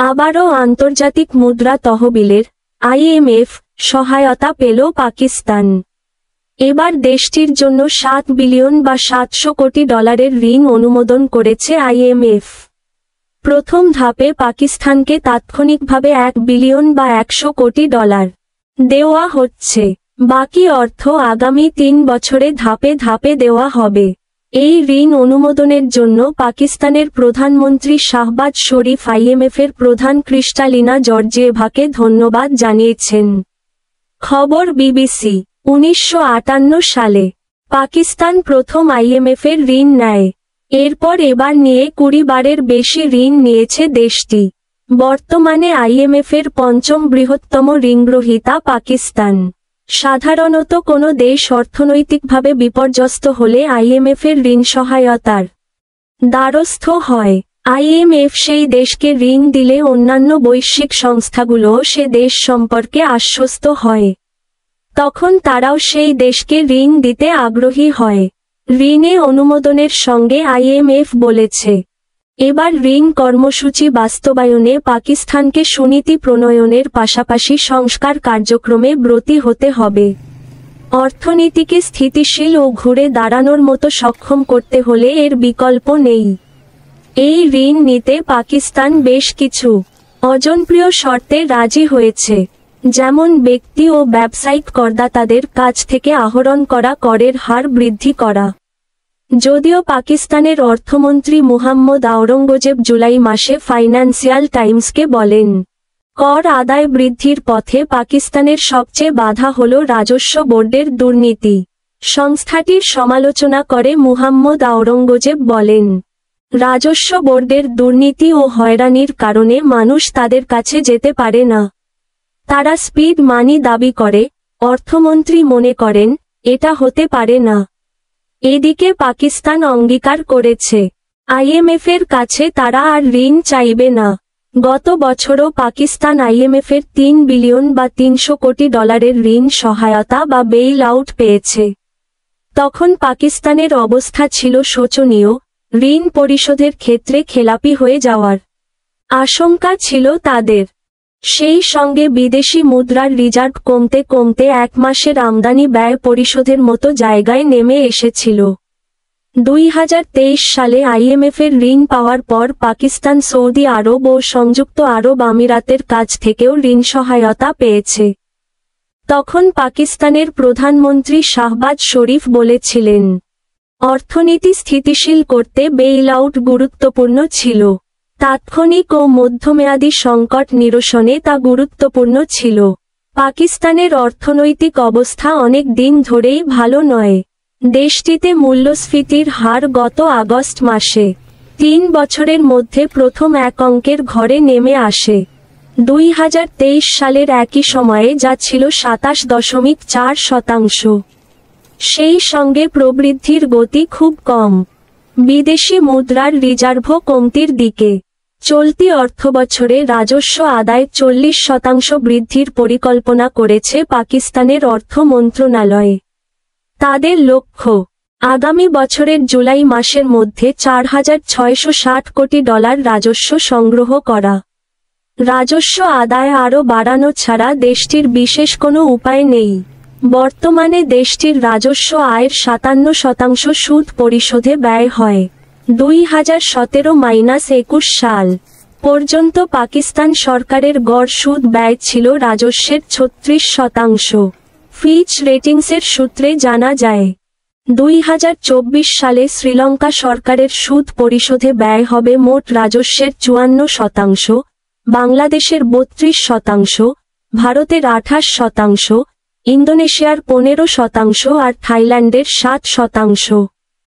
আবারও আন্তর্জাতিক মুদ্রা তহবিলের IMF সহায়তা পেল পাকিস্তান। এবার দেশটির জন্য 7 বিলিয়ন বা 700 কোটি ডলারের ঋণ অনুমোদন করেছে IMF। প্রথম ধাপে পাকিস্তানকে তাৎক্ষণিকভাবে 1 বিলিয়ন বা 100 কোটি ডলার দেওয়া হচ্ছে। বাকি অর্থ আগামী 3 বছরে ধাপে ধাপে দেওয়া হবে। এই ঋণ অনুমোদনের জন্য পাকিস্তানের প্রধানমন্ত্রী শাহবাজ শরীফ IMF-এর প্রধান ক্রিস্টালিনা জর্জিয়েভাকে ধন্যবাদ জানিয়েছেন। খবর BBC। 1958 সালে পাকিস্তান প্রথম IMF-এর ঋণ নেয়। এরপর এবার নিয়ে 20 বারের বেশি ঋণ নিয়েছে দেশটি। বর্তমানে IMF-এর পঞ্চম বৃহত্তম ঋণগ্রহীতা পাকিস্তান। সাধারণত কোনো দেশ অর্থনৈতিকভাবে বিপর্যস্ত হলে IMF-এর ঋণ সহায়তার দ্বারস্থ হয়। IMF সেই দেশকে ঋণ দিলে অন্যান্য বৈশ্বিক সংস্থাগুলোও সে দেশ সম্পর্কে আশ্বস্ত হয়। তখন তারাও সেই দেশকে ঋণ দিতে আগ্রহী হয়। ঋণে অনুমোদনের সঙ্গে IMF বলেছে, এবার ঋণ কর্মসূচি বাস্তবায়নে পাকিস্তানকে সুনীতি প্রণয়নের পাশাপাশি সংস্কার কার্যক্রমে ব্রতী হতে হবে। অর্থনীতিকে স্থিতিশীল ও ঘুরে দাঁড়ানোর মতো সক্ষম করতে হলে এর বিকল্প নেই। এই ঋণ নিতে পাকিস্তান বেশ কিছু অজনপ্রিয় শর্তে রাজি হয়েছে, যেমন ব্যক্তি ও ব্যবসায়িক করদাতাদের কাছ থেকে আহরণ করা করের হার বৃদ্ধি করা। যদিও পাকিস্তানের অর্থমন্ত্রী মুহাম্মদ আওরঙ্গজেব জুলাই মাসে ফাইন্যান্সিয়াল টাইমসকে বলেন, কর আদায় বৃদ্ধির পথে পাকিস্তানের সবচেয়ে বাধা হল রাজস্ব বোর্ডের দুর্নীতি। সংস্থাটির সমালোচনা করে মুহাম্মদ আওরঙ্গজেব বলেন, রাজস্ব বোর্ডের দুর্নীতি ও হয়রানির কারণে মানুষ তাদের কাছে যেতে পারে না। তারা স্পিড মানি দাবি করে। অর্থমন্ত্রী মনে করেন, এটা হতে পারে না। এদিকে পাকিস্তান অঙ্গীকার করেছে, IMF-এর কাছে তারা আর ঋণ চাইবে না। গত বছরও পাকিস্তান IMF-এর 3 বিলিয়ন বা 300 কোটি ডলারের ঋণ সহায়তা বা বেইল আউট পেয়েছে। তখন পাকিস্তানের অবস্থা ছিল শোচনীয়। ঋণ পরিশোধের ক্ষেত্রে খেলাপি হয়ে যাওয়ার আশঙ্কা ছিল তাদের। সেই সঙ্গে বিদেশি মুদ্রার রিজার্ভ কমতে কমতে 1 মাসের আমদানি ব্যয় পরিশোধের মতো জায়গায় নেমে এসেছিল। 2023 সালে IMF-এর ঋণ পাওয়ার পর পাকিস্তান সৌদি আরব ও সংযুক্ত আরব আমিরাতের কাছ থেকেও ঋণ সহায়তা পেয়েছে। তখন পাকিস্তানের প্রধানমন্ত্রী শাহবাজ শরীফ বলেছিলেন, অর্থনীতি স্থিতিশীল করতে বেইল আউট গুরুত্বপূর্ণ ছিল। তাৎক্ষণিক ও মধ্যমেয়াদী সংকট নিরসনে তা গুরুত্বপূর্ণ ছিল। পাকিস্তানের অর্থনৈতিক অবস্থা অনেক দিন ধরেই ভালো নয়। দেশটিতে মূল্যস্ফীতির হার গত আগস্ট মাসে 3 বছরের মধ্যে প্রথম 1 অঙ্কের ঘরে নেমে আসে। 2023 সালের একই সময়ে যা ছিল 27.4%। সেই সঙ্গে প্রবৃদ্ধির গতি খুব কম। বিদেশি মুদ্রার রিজার্ভও কমতির দিকে। চলতি অর্থবছরে রাজস্ব আদায় 40% বৃদ্ধির পরিকল্পনা করেছে পাকিস্তানের অর্থ মন্ত্রণালয়। তাদের লক্ষ্য, আগামী বছরের জুলাই মাসের মধ্যে 4660 কোটি ডলার রাজস্ব সংগ্রহ করা। রাজস্ব আদায় আরও বাড়ানো ছাড়া দেশটির বিশেষ কোনো উপায় নেই। বর্তমানে দেশটির রাজস্ব আয়ের 57% সুদ পরিশোধে ব্যয় হয়। 2017-21 সাল পর্যন্ত পাকিস্তান সরকারের গড় সুদ ব্যয় ছিল রাজস্বের 36%। ফিচ রেটিংসের সূত্রে জানা যায়, 2024 সালে শ্রীলঙ্কা সরকারের সুদ পরিশোধে ব্যয় হবে মোট রাজস্বের 54%, বাংলাদেশের 32%, ভারতের 28%, ইন্দোনেশিয়ার 15% আর থাইল্যান্ডের 7%।